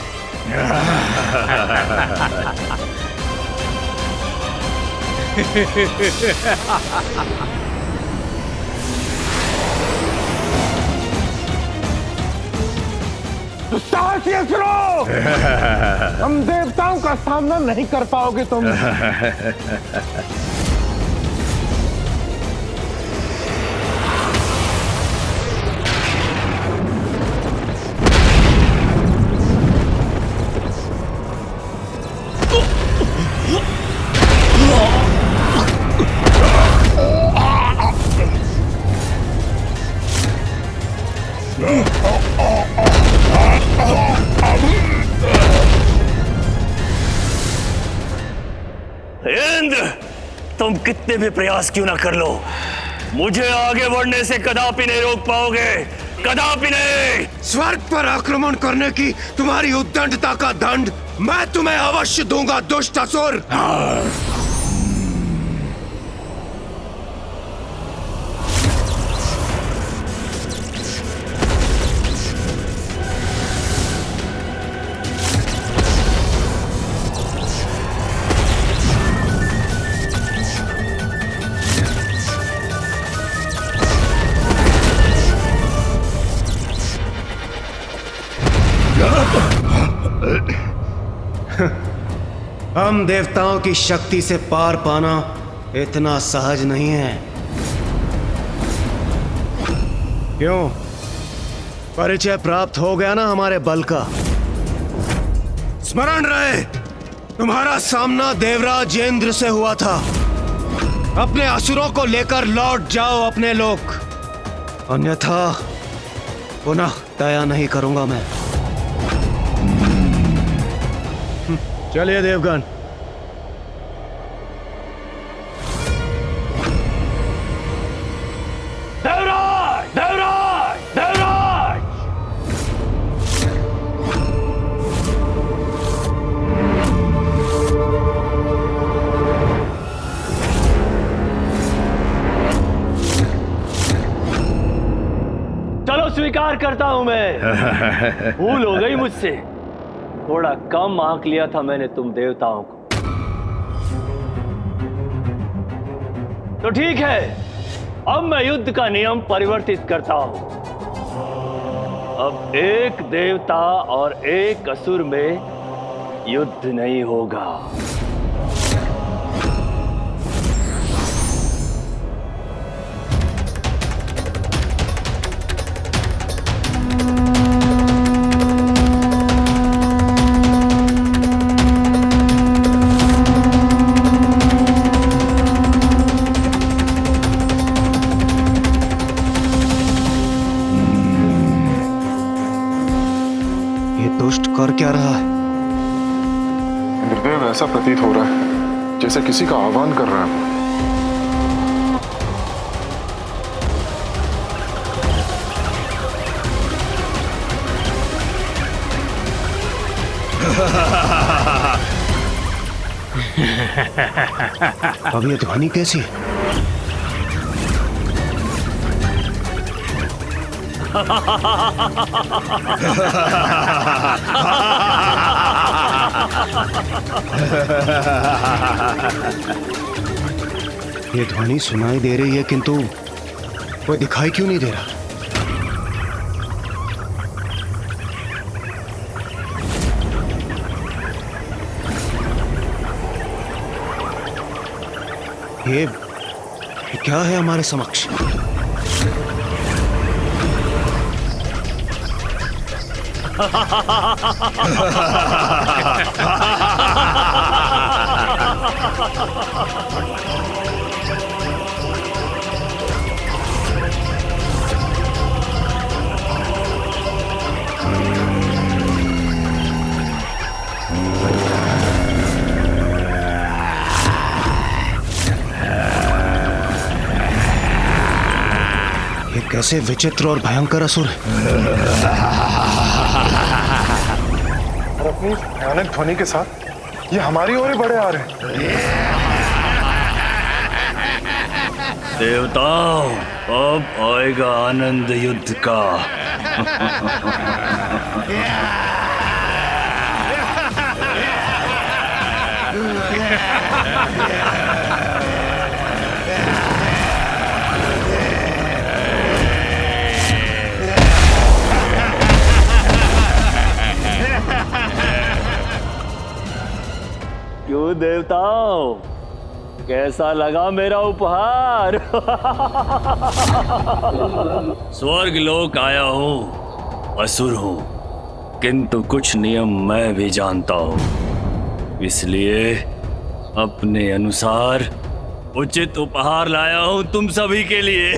साहसी असुरों, हम देवताओं का सामना नहीं कर पाओगे तुम। इंद्र, तुम कितने भी प्रयास क्यों ना कर लो, मुझे आगे बढ़ने से कदापि नहीं रोक पाओगे, कदापि नहीं। स्वर्ग पर आक्रमण करने की तुम्हारी उद्दंडता का दंड मैं तुम्हें अवश्य दूंगा दुष्ट असुर। हम देवताओं की शक्ति से पार पाना इतना सहज नहीं है। क्यों? परिचय प्राप्त हो गया ना हमारे बल का। स्मरण रहे, तुम्हारा सामना देवराज इंद्र से हुआ था। अपने असुरों को लेकर लौट जाओ अपने लोक, अन्यथा पुनः दया नहीं करूंगा मैं। चलिए देवगण। देवराज, देवराज, देवराज। चलो स्वीकार करता हूं मैं, भूल हो गई मुझसे, थोड़ा कम आंक लिया था मैंने तुम देवताओं को। तो ठीक है, अब मैं युद्ध का नियम परिवर्तित करता हूं। अब एक देवता और एक असुर में युद्ध नहीं होगा। कर क्या रहा है? इंद्रदेव, ऐसा प्रतीत हो रहा है जैसे किसी का आह्वान कर रहा है। अब ये ध्वनि कैसी है? ये ध्वनि सुनाई दे रही है किंतु कोई दिखाई क्यों नहीं दे रहा? ये क्या है हमारे समक्ष? ये कैसे विचित्र और भयंकर असुर है। और अपनी भयानक ध्वनि के साथ ये हमारी ओर ही बढ़े आ रहे हैं। देवताओं, अब आएगा आनंद युद्ध का। क्यों देवताओं, कैसा लगा मेरा उपहार? स्वर्ग लोक आया हूँ, असुर हूँ, किंतु कुछ नियम मैं भी जानता हूँ, इसलिए अपने अनुसार उचित उपहार लाया हूँ तुम सभी के लिए।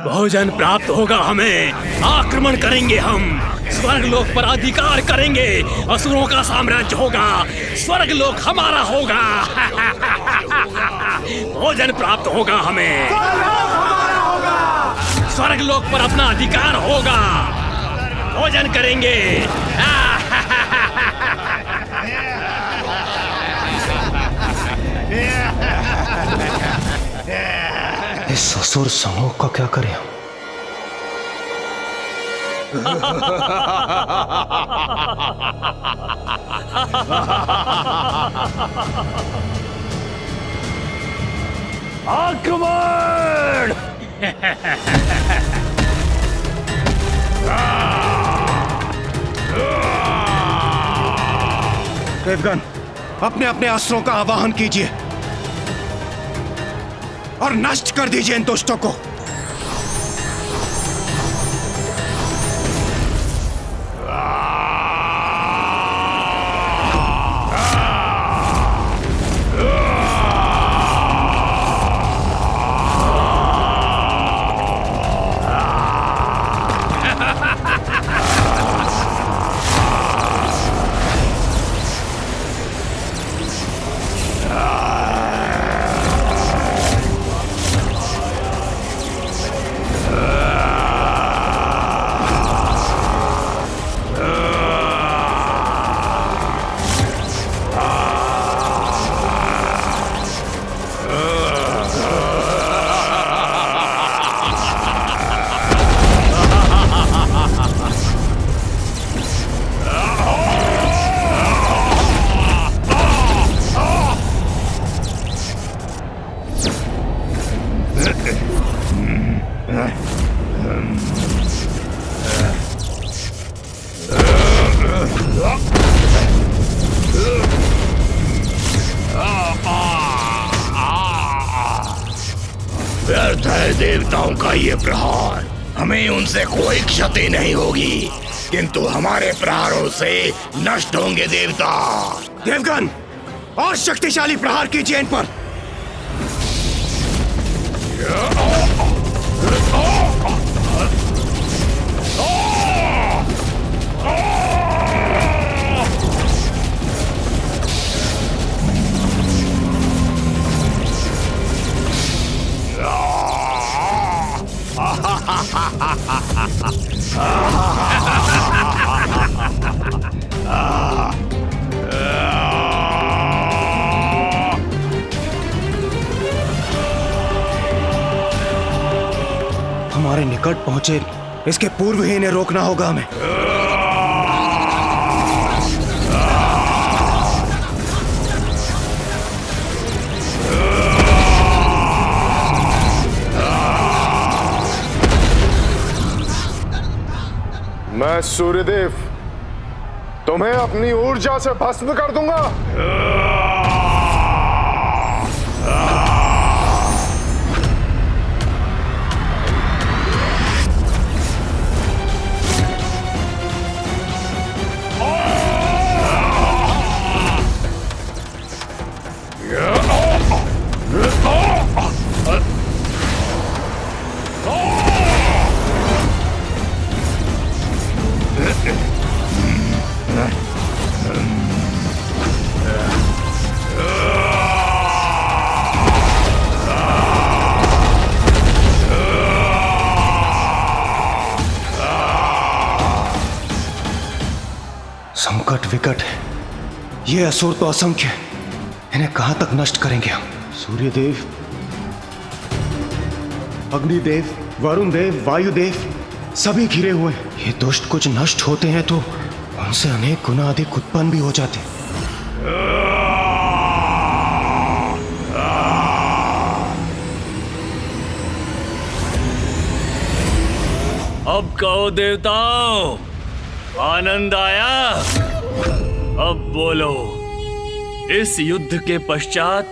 भोजन प्राप्त होगा हमें, आक्रमण करेंगे हम, स्वर्गलोक पर अधिकार करेंगे, असुरों का साम्राज्य होगा, स्वर्गलोक हमारा होगा। भोजन प्राप्त होगा हमें, स्वर्गलोक पर अपना अधिकार होगा, भोजन करेंगे। इस असुर समूह का क्या करें? आक्रमण! देवगण, अपने अपने अस्त्रों का आवाहन कीजिए और नष्ट कर दीजिए इन दुष्टों को। व्यर्थ है देवताओं का ये प्रहार, हमें उनसे कोई क्षति नहीं होगी, किंतु हमारे प्रहारों से नष्ट होंगे देवता। देवगण, और शक्तिशाली प्रहार कीजिए इन पर। हमारे निकट पहुंचे, इसके पूर्व ही इन्हें रोकना होगा हमें। मैं सूर्यदेव तुम्हें अपनी ऊर्जा से भस्म कर दूंगा। विकट है। ये असुर तो असंख्य है, इन्हें कहां तक नष्ट करेंगे हम? सूर्यदेव, अग्निदेव, वरुण देव, वायुदेव सभी घिरे हुए हैं। ये दुष्ट कुछ नष्ट होते हैं तो उनसे अनेक गुना अधिक उत्पन्न भी हो जाते हैं। अब कहो देवताओं, आनंद आया? अब बोलो, इस युद्ध के पश्चात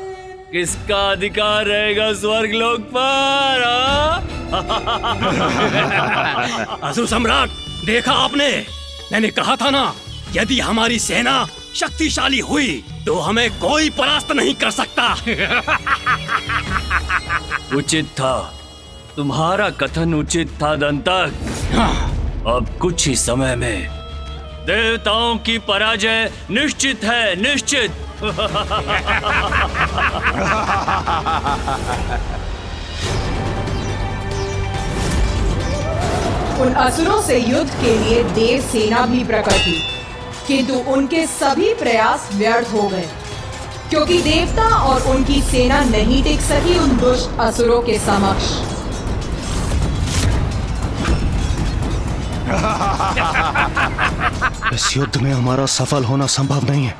किसका अधिकार रहेगा स्वर्गलोक पर? असुर सम्राट, देखा आपने? मैंने कहा था ना, यदि हमारी सेना शक्तिशाली हुई तो हमें कोई परास्त नहीं कर सकता। उचित था, तुम्हारा कथन उचित था दंतक। अब कुछ ही समय में देवताओं की पराजय निश्चित है, निश्चित। उन असुरों से युद्ध के लिए देव सेना भी प्रकट हुई, किंतु उनके सभी प्रयास व्यर्थ हो गए, क्योंकि देवता और उनकी सेना नहीं टिक सकी उन दुष्ट असुरों के समक्ष। इस युद्ध में हमारा सफल होना संभव नहीं है।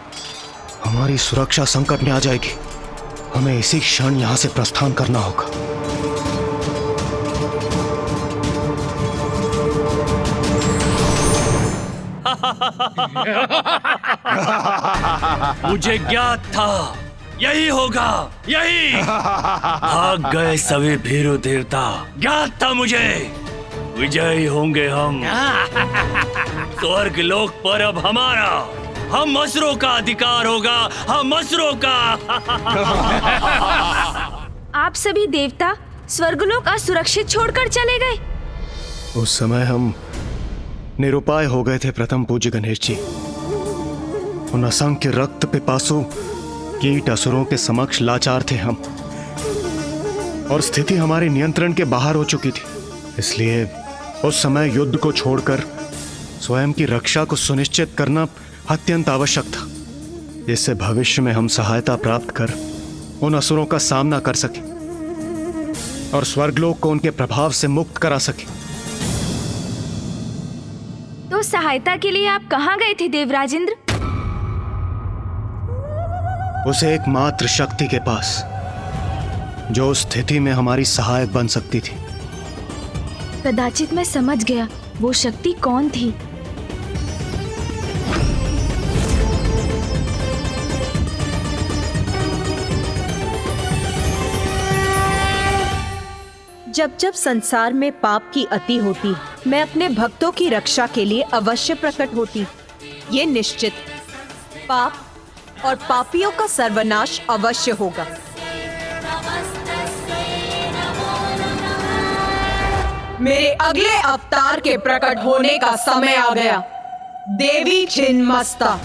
हमारी सुरक्षा संकट में आ जाएगी। हमें इसी क्षण यहां से प्रस्थान करना होगा। मुझे ज्ञात था यही होगा, यही। भाग गए सभी भीरू देवता, ज्ञात था मुझे। विजयी होंगे हम। स्वर्ग लोक पर अब हमारा, हम असुरों का अधिकार होगा, हम असुरों का। आप सभी देवता स्वर्गलोक असुरक्षित छोड़कर चले गए। उस समय हम निरुपाय हो गए थे प्रथम पूज्य गणेश जी। उन असंख्य रक्त पिपासु कीट असुरों के समक्ष लाचार थे हम, और स्थिति हमारे नियंत्रण के बाहर हो चुकी थी। इसलिए उस समय युद्ध को छोड़कर स्वयं की रक्षा को सुनिश्चित करना अत्यंत आवश्यक था, जिससे भविष्य में हम सहायता प्राप्त कर उन असुरों का सामना कर सके और स्वर्गलोक को उनके प्रभाव से मुक्त करा सके। तो सहायता के लिए आप कहाँ गए थे देवराजेंद्र? उस एकमात्र शक्ति के पास जो उस स्थिति में हमारी सहायक बन सकती थी। कदाचित मैं समझ गया वो शक्ति कौन थी। जब जब संसार में पाप की अति होती, मैं अपने भक्तों की रक्षा के लिए अवश्य प्रकट होती। ये निश्चित, पाप और पापियों का सर्वनाश अवश्य होगा। मेरे अगले अवतार के प्रकट होने का समय आ गया। देवी छिन्नमस्ता।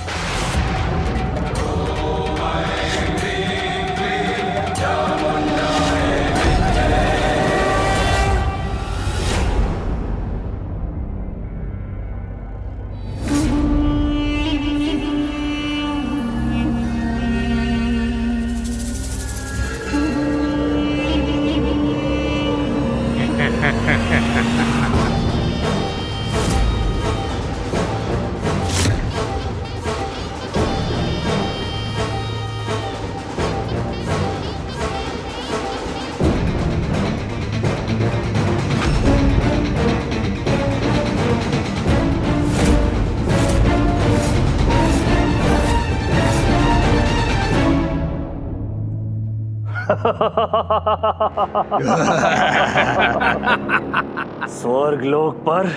स्वर्गलोक पर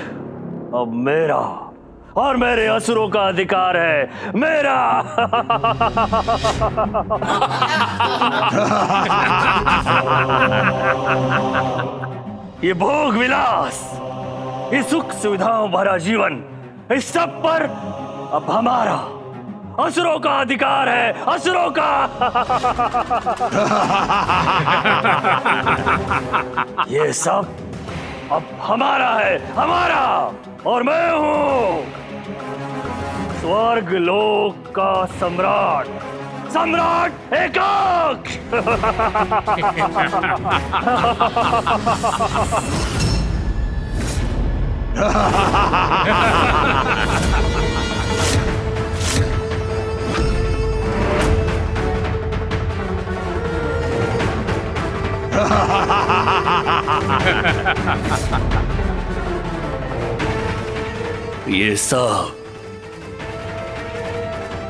अब मेरा और मेरे असुरों का अधिकार है, मेरा। ये भोग विलास, ये सुख सुविधाओं भरा जीवन, इस सब पर अब हमारा, असुरों का अधिकार है, असुरों का। ये सब अब हमारा है, हमारा, और मैं हूं स्वर्ग लोक का सम्राट, सम्राट एकाक्ष।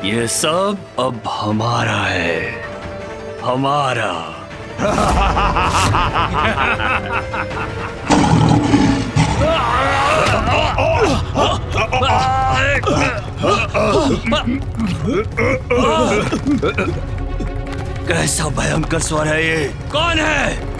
ये सब अब हमारा है, हमारा। कैसा भयंकर स्वर है ये? कौन है?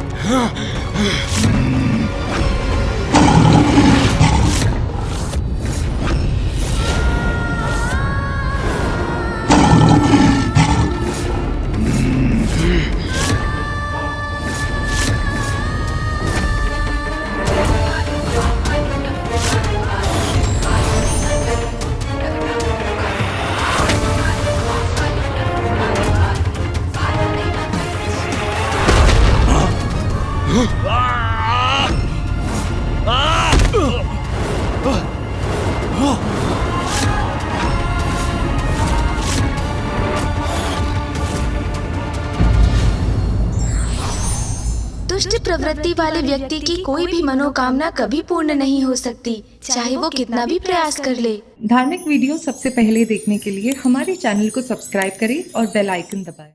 दुष्ट प्रवृत्ति वाले व्यक्ति की कोई भी मनोकामना कभी पूर्ण नहीं हो सकती, चाहे वो कितना भी प्रयास कर ले। धार्मिक वीडियो सबसे पहले देखने के लिए हमारे चैनल को सब्सक्राइब करें और बेल आइकन दबाएं।